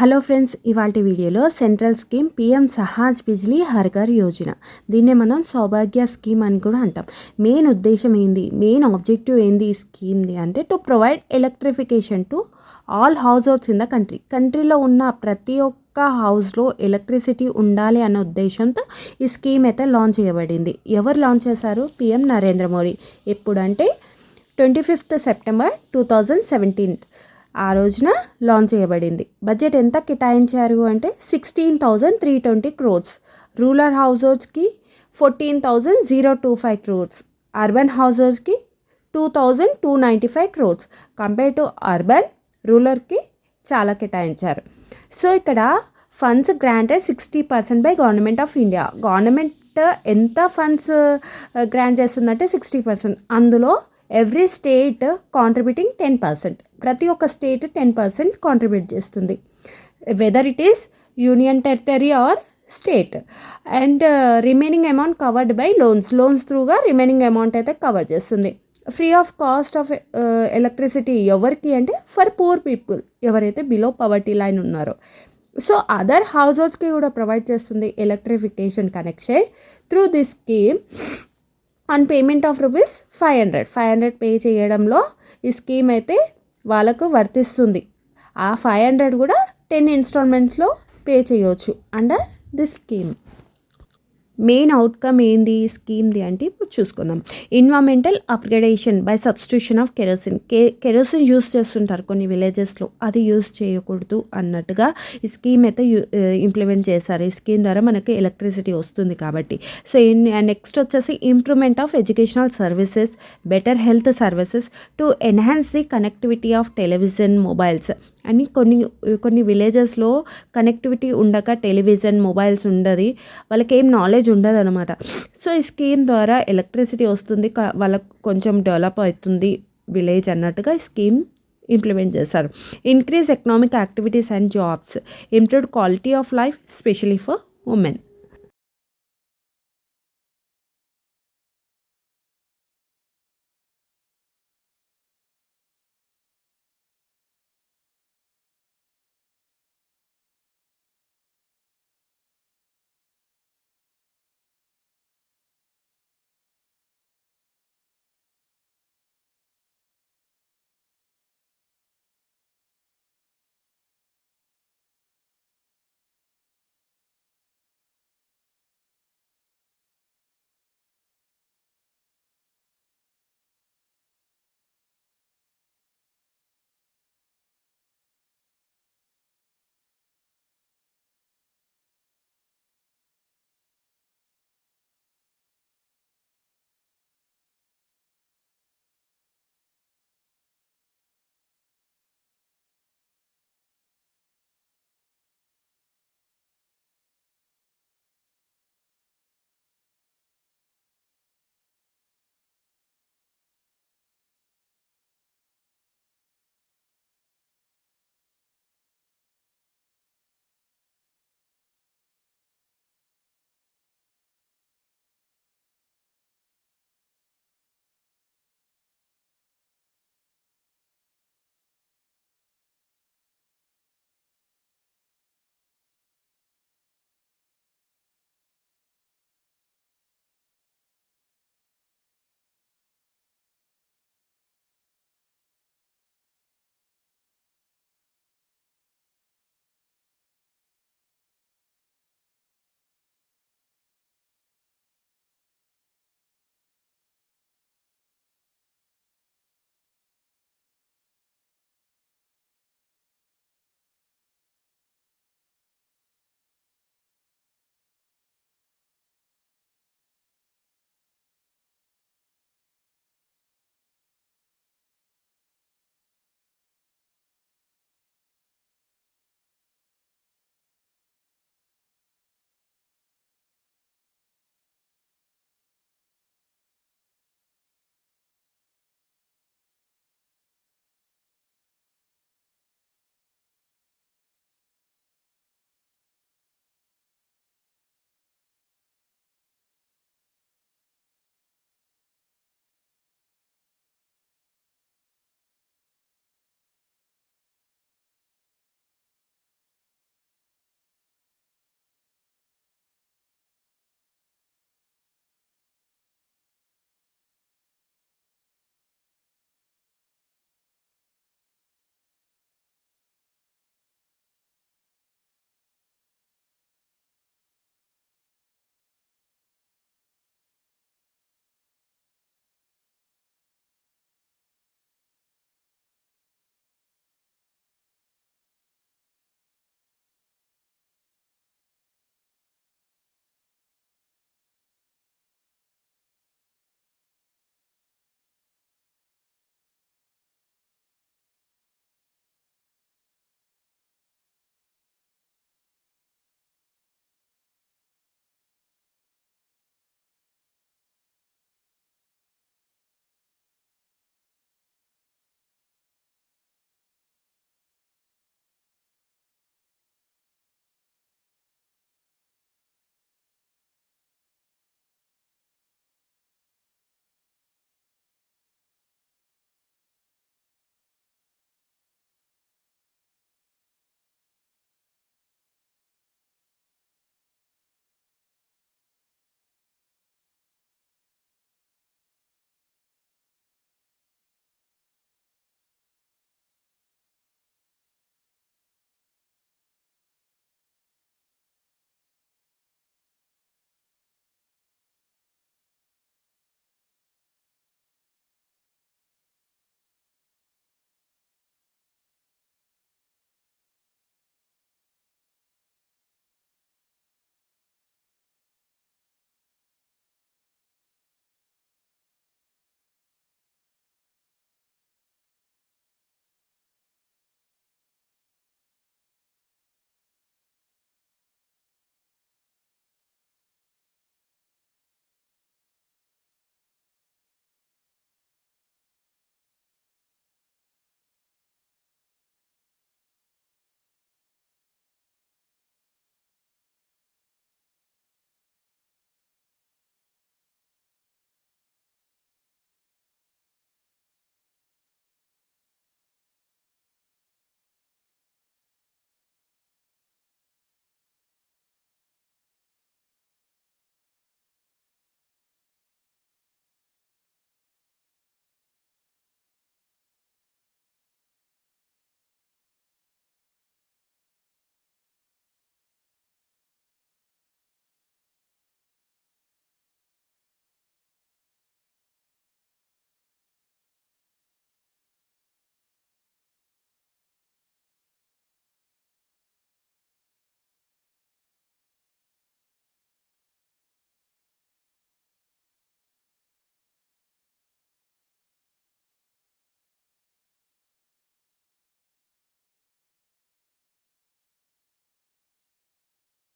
Hello friends, ఇవాల్టి వీడియోలో central scheme PM Sahaj Bijli Har Ghar Yojana, దీన్నే మనం సౌభాగ్య స్కీమ్ అని కూడా అంటాం. మెయిన్ ఉద్దేశం ఏంది, మెయిన్ ఆబ్జెక్టివ్ ఏంది ఈ స్కీమ్ది అంటే to provide electrification to all house holds in the కంట్రీలో ఉన్న ప్రతి ఒక్క హౌస్లో ఎలక్ట్రిసిటీ ఉండాలి అన్న ఉద్దేశంతో ఈ స్కీమ్ అయితే లాంచ్ చేయబడింది. ఎవరు లాంచ్ చేశారు? పీఎం నరేంద్ర మోడీ. ఎప్పుడంటే 25th సెప్టెంబర్ 2017 ఆ రోజున లాంచ్ చేయబడింది. బడ్జెట్ ఎంత కేటాయించారు అంటే 16,320 crores, రూరల్ హౌస్ హోల్డ్స్కి 14,025 crores, అర్బన్ హౌస్ హోల్డ్స్కి 2,295 crores. కంపేర్ టు అర్బన్, రూరల్కి చాలా కేటాయించారు. సో ఇక్కడ funds granted 60% by government of India. Government ఎంత ఫండ్స్ గ్రాంట్ చేస్తుందంటే 60%. అందులో ఎవ్రీ స్టేట్ కాంట్రిబ్యూటింగ్ 10%. ప్రతి ఒక్క స్టేట్ 10% కాంట్రిబ్యూట్ చేస్తుంది, whether it is union territory or state. And remaining amount covered by loans త్రూగా రిమైనింగ్ అమౌంట్ అయితే కవర్ చేస్తుంది. Free of cost of electricity ఎవరికి అంటే ఫర్ పూర్ పీపుల్, ఎవరైతే బిలో పవర్టీ లైన్ ఉన్నారో. సో అదర్ హౌస్ హోల్డ్స్కి కూడా provide చేస్తుంది electrification connection through this scheme on payment of ₹500 pay చేయడంలో ఈ స్కీమ్ అయితే వాళ్ళకు వర్తిస్తుంది. ఆ 500 కూడా 10 ఇన్స్టాల్మెంట్స్లో పే చేయవచ్చు under this scheme. Main outcome ఏంది ఈ స్కీమ్ది అంటే ఇప్పుడు చూసుకుందాం. Environmental upgradation by substitution of kerosene use చేస్తుంటారు కొన్ని విలేజెస్లో, అది యూస్ చేయకూడదు అన్నట్టుగా ఈ స్కీమ్ అయితే ఇంప్లిమెంట్ చేశారు. ఈ స్కీమ్ ద్వారా మనకి ఎలక్ట్రిసిటీ వస్తుంది కాబట్టి. సో నెక్స్ట్ వచ్చేసి improvement of educational services, better health services to enhance the connectivity of television, mobiles అని కొన్ని విలేజెస్లో కనెక్టివిటీ ఉండక టెలివిజన్, మొబైల్స్ ఉండదు, వాళ్ళకి ఏం నాలెడ్జ్ ఉండదు అనమాట. సో ఈ స్కీమ్ ద్వారా ఎలక్ట్రిసిటీ వస్తుంది, వాళ్ళకు కొంచెం డెవలప్ అవుతుంది విలేజ్ అన్నట్టుగా ఈ స్కీమ్ ఇంప్లిమెంట్ చేశారు. Increase economic activities and jobs, improved quality of life specially for women.